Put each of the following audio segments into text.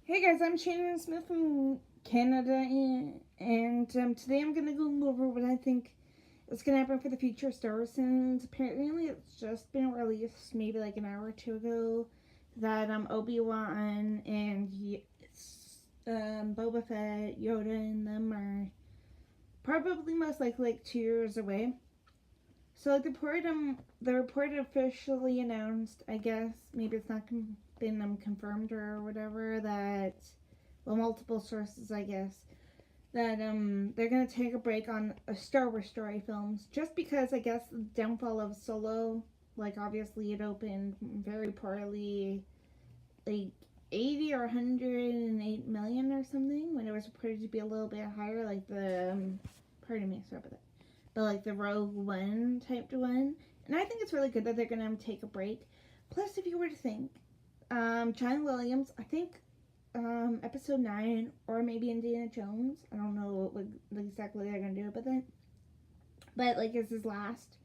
Hey guys, I'm Shannon Smith from Canada, and today I'm gonna go over what I think is gonna happen for the future of Star Wars. Since apparently it's just been released, maybe like an hour or two ago, that Obi-Wan and Boba Fett, Yoda, and them are probably most likely like 2 years away. So like the report officially announced, I guess maybe it's not been confirmed or whatever, that, well, multiple sources, I guess, that they're gonna take a break on Star Wars story films just because I guess the downfall of Solo, like obviously it opened very poorly, like 80 or 108 million or something, when it was reported to be a little bit higher, like the pardon me, sorry about that, but like the Rogue One type one. And I think it's really good that they're gonna take a break. Plus, if you were to think, John Williams, I think episode 9 or maybe Indiana Jones, I don't know what exactly they're gonna do, but like it's his last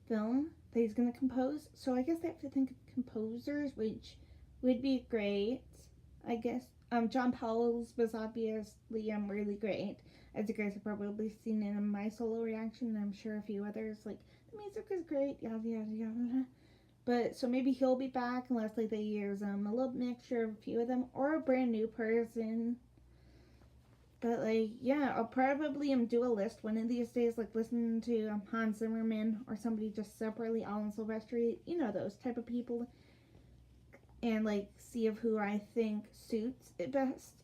film that he's gonna compose. So I guess they have to think of composers, which would be great. I guess John Powell's was obviously really great, as you guys have probably seen in my solo reaction, and I'm sure a few others. Like, the music is great, yada yada yada. But so maybe he'll be back unless like they use a little mixture of a few of them or a brand new person. But like, yeah, I'll probably do a list one of these days, like listen to Hans Zimmerman or somebody just separately, Alan Silvestri, those type of people, and like see of who I think suits it best.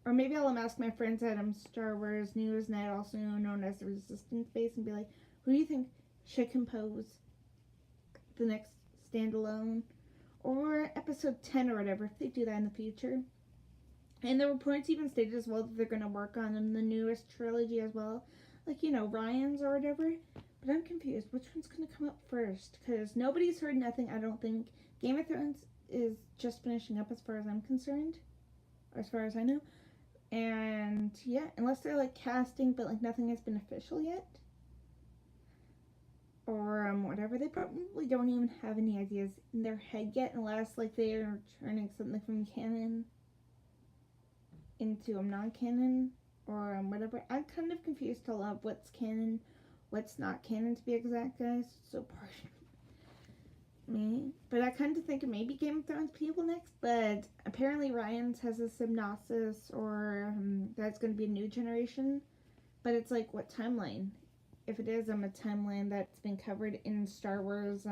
Or maybe I'll ask my friends at Star Wars News Net, also known as the Resistance Base, and be like, who do you think should compose the next standalone or episode 10 or whatever, if they do that in the future. And the reports even stated as well that they're going to work on the newest trilogy as well, like, Ryan's or whatever. But I'm confused. Which one's going to come up first? Because nobody's heard nothing, I don't think. Game of Thrones is just finishing up as far as I'm concerned, or as far as I know. And yeah, unless they're like casting, but like nothing has been official yet, or whatever, they probably don't even have any ideas in their head yet, unless like they're turning something from canon into non-canon, or whatever. I'm kind of confused to love what's canon, what's not canon, to be exact, guys. So pardon me, but I kind of think it may be Game of Thrones people next. But apparently Ryan's has a synopsis, or that's going to be a new generation. But it's like, what timeline? If it is a timeline that's been covered in Star Wars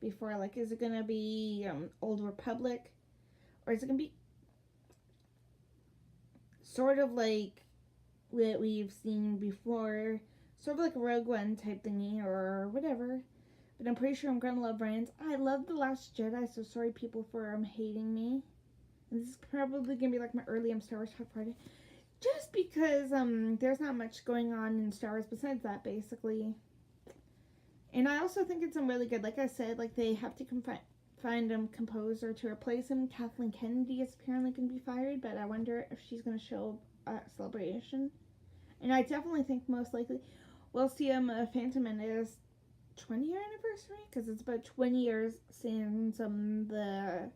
before, like, is it going to be Old Republic, or is it going to be sort of like what we've seen before, sort of like a Rogue One type thingy or whatever? But I'm pretty sure I'm gonna love Ryan's. I love The Last Jedi, so sorry people for hating me. And this is probably gonna be like my early Star Wars Talk Friday, just because there's not much going on in Star Wars besides that, basically. And I also think it's really good. Like I said, like they have to find a composer to replace him. Kathleen Kennedy is apparently going to be fired, but I wonder if she's going to show at Celebration. And I definitely think most likely we'll see a Phantom Menace 20-year anniversary, because it's about 20 years since the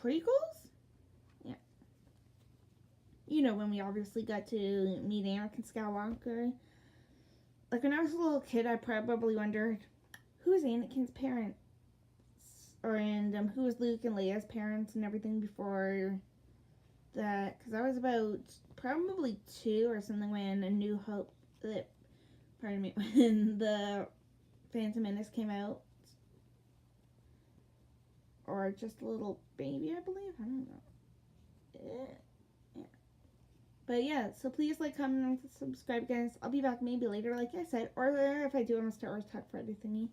prequels. Yeah, when we obviously got to meet Anakin Skywalker. Like, when I was a little kid, I probably wondered, who's Anakin's parents, or who was Luke and Leia's parents and everything before that, because I was about probably 2 or something when A New Hope, pardon me, when the Phantom Menace came out, or just a little baby, I believe. I don't know. Yeah. But yeah, so please like, comment, and subscribe, guys. I'll be back maybe later, like I said, or if I do a Star Wars Talk Friday thingy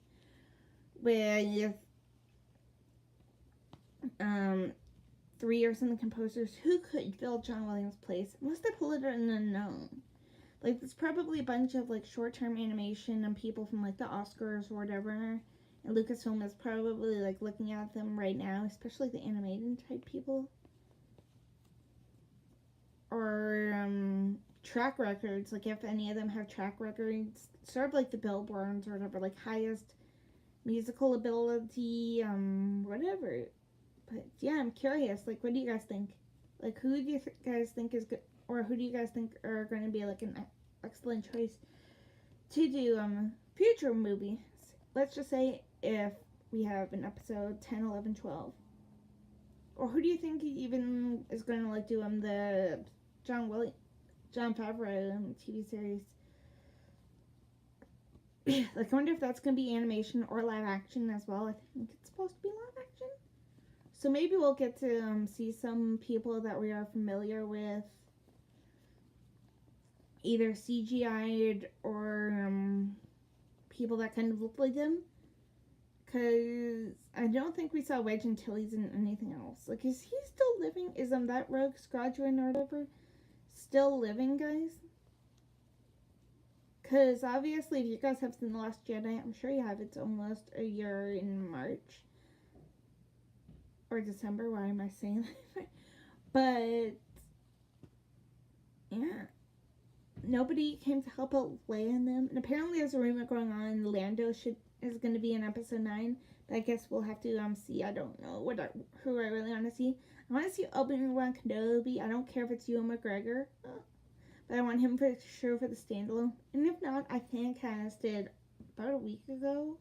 with 3 or something composers who could fill John Williams' place, unless they pull it in unknown. Like, there's probably a bunch of like short-term animation and people from like the Oscars or whatever, and Lucasfilm is probably like looking at them right now, especially the animated type people, or track records. Like, if any of them have track records, sort of like the Billboards or whatever, like highest musical ability, whatever. But yeah, I'm curious. Like, what do you guys think? Like, who do you guys think is good, or who do you guys think are going to be like an excellent choice to do future movies? Let's just say if we have an episode 10, 11, 12. Or who do you think even is going to like do the John Favreau TV series? Like, I wonder if that's going to be animation or live action as well. I think it's supposed to be live action. So maybe we'll get to see some people that we are familiar with, either CGI'd or people that kind of look like them. Because I don't think we saw Wedge Antilles in anything else. Like, is he still living? Is that Rogue Squadron or whatever still living, guys? Because obviously, if you guys have seen The Last Jedi, I'm sure you have. It's almost a year in March. Or December, why am I saying that? But, yeah. Nobody came to help out Leia and them. And apparently there's a rumor going on Lando is going to be in episode 9. But I guess we'll have to see. I don't know who I really want to see. I want to see Obi-Wan Kenobi. I don't care if it's Ewan McGregor. But I want him for sure for the standalone. And if not, I fan casted about a week ago.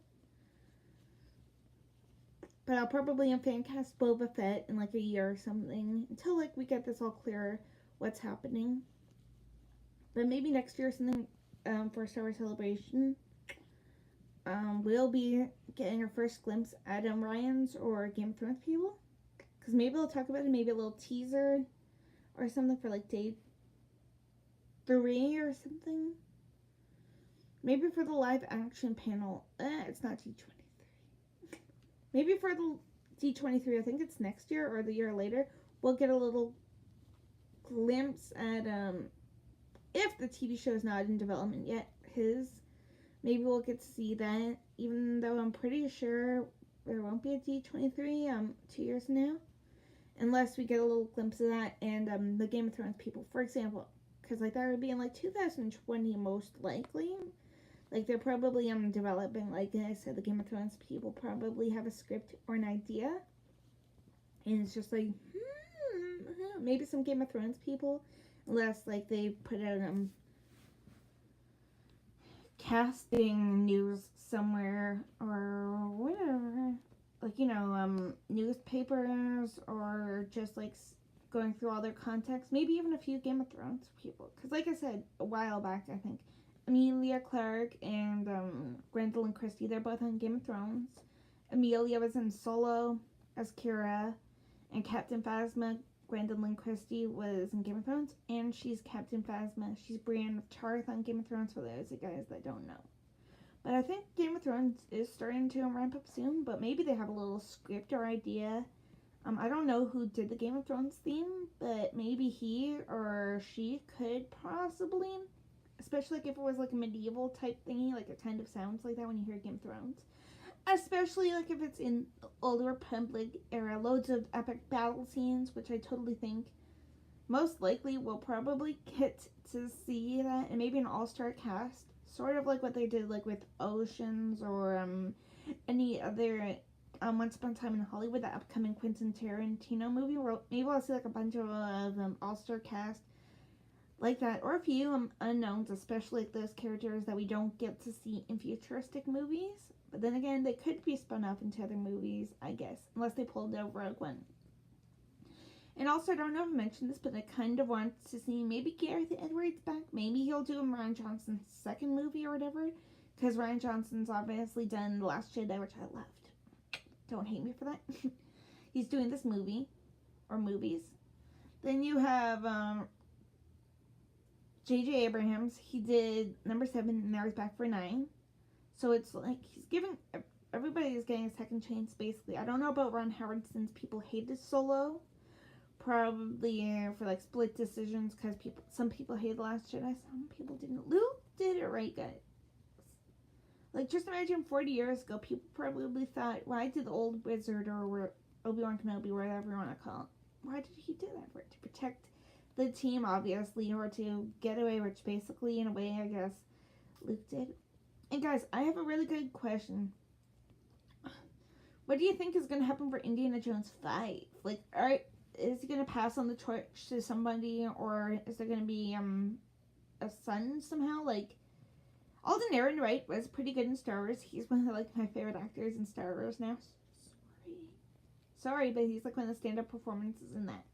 But I'll probably fan cast Boba Fett in like a year or something. Until like we get this all clear what's happening. But maybe next year or something for Star Wars Celebration. We'll be getting our first glimpse at Ryans or Game of Thrones people. Because maybe they'll talk about it. Maybe a little teaser or something for like day 3 or something. Maybe for the live action panel. It's not D23. Maybe for the D23, I think it's next year or the year later, we'll get a little glimpse at, if the TV show is not in development yet, maybe we'll get to see that, even though I'm pretty sure there won't be a D23, 2 years from now. Unless we get a little glimpse of that and, the Game of Thrones people, for example. Because, like, that would be in, like, 2020 most likely. Like, they're probably developing, like I said, the Game of Thrones people probably have a script or an idea. And it's just like, maybe some Game of Thrones people. Unless, like, they put out casting news somewhere or whatever. Like, you know, newspapers or just, like, going through all their contacts. Maybe even a few Game of Thrones people. Because, like I said, a while back, I think, Emilia Clarke and Gwendolyn Christie, they're both on Game of Thrones. Emilia was in Solo as Kira, and Captain Phasma, Gwendolyn Christie, was in Game of Thrones, and she's Captain Phasma. She's Brienne of Tarth on Game of Thrones, for those guys that don't know. But I think Game of Thrones is starting to ramp up soon, but maybe they have a little script or idea. I don't know who did the Game of Thrones theme, but maybe he or she could possibly, especially like if it was like a medieval type thingy, like it kind of sounds like that when you hear Game of Thrones. Especially like if it's in the Old Republic era, loads of epic battle scenes, which I totally think most likely we'll probably get to see that, and maybe an all-star cast, sort of like what they did like with Oceans or any other Once Upon a Time in Hollywood, that upcoming Quentin Tarantino movie, where maybe I'll see like a bunch of all-star cast like that, or a few unknowns, especially like those characters that we don't get to see in futuristic movies. But then again, they could be spun off into other movies, I guess, unless they pulled a Rogue One. And also, I don't know if I mentioned this, but I kind of want to see maybe Gareth Edwards back. Maybe he'll do Rian Johnson's second movie or whatever, because Rian Johnson's obviously done The Last Jedi, which I loved. Don't hate me for that. He's doing this movie, or movies. Then you have J.J. Abrams. He did number 7, and now he's back for 9. So it's like he's giving, everybody is getting a second chance, basically. I don't know about Ron Howard, since people hated Solo. Probably for like split decisions, because some people hated The Last Jedi, some people didn't. Luke did it right, guys. Like, just imagine 40 years ago, people probably thought, why did the old wizard or Obi-Wan Kenobi, whatever you want to call it, why did he do that? For it to protect the team, obviously, or to get away, which basically, in a way, I guess, Luke did. And guys, I have a really good question. What do you think is going to happen for Indiana Jones 5? Like, is he going to pass on the torch to somebody, or is there going to be a son somehow? Like, Alden Ehrenreich was pretty good in Star Wars. He's one of like my favorite actors in Star Wars now. Sorry, but he's like one of the stand-up performances in that,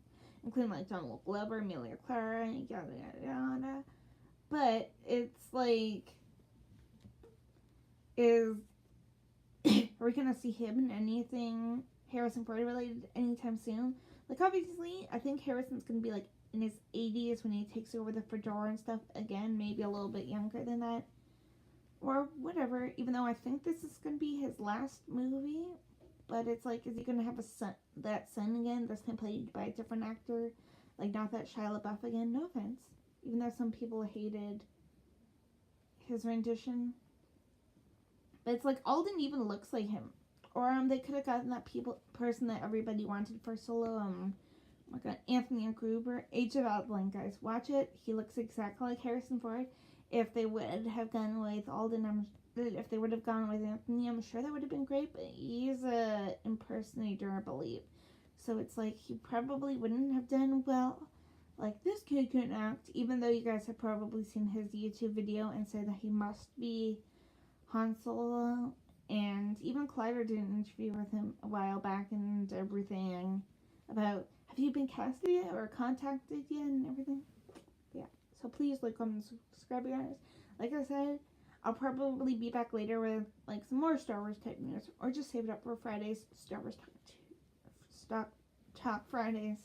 including like Donald Glover, Emilia Clarke, yada yada yada. But it's like, are we gonna see him in anything Harrison Ford related anytime soon? Like, obviously, I think Harrison's gonna be like in his 80s when he takes over the fedora and stuff again, maybe a little bit younger than that, or whatever. Even though I think this is gonna be his last movie, but it's like, is he gonna have a son, that son again, that's been played by a different actor, like not that Shia LaBeouf again? No offense, even though some people hated his rendition. But it's like Alden even looks like him. Or they could have gotten that person that everybody wanted for Solo. Oh my god, Anthony Gruber. Age of Adeline, guys, watch it. He looks exactly like Harrison Ford. If they would have gone with Alden, if they would have gone with Anthony, I'm sure that would have been great. But he's a impersonator, I believe. So it's like he probably wouldn't have done well. Like, this kid couldn't act, even though you guys have probably seen his YouTube video and said that he must be Han Solo. And even Collider did an interview with him a while back and everything about, have you been casted yet or contacted yet and everything. Yeah, so please like, comment, and subscribe, guys. Like I said, I'll probably be back later with like some more Star Wars type news, or just save it up for Fridays Star Wars Talk Fridays.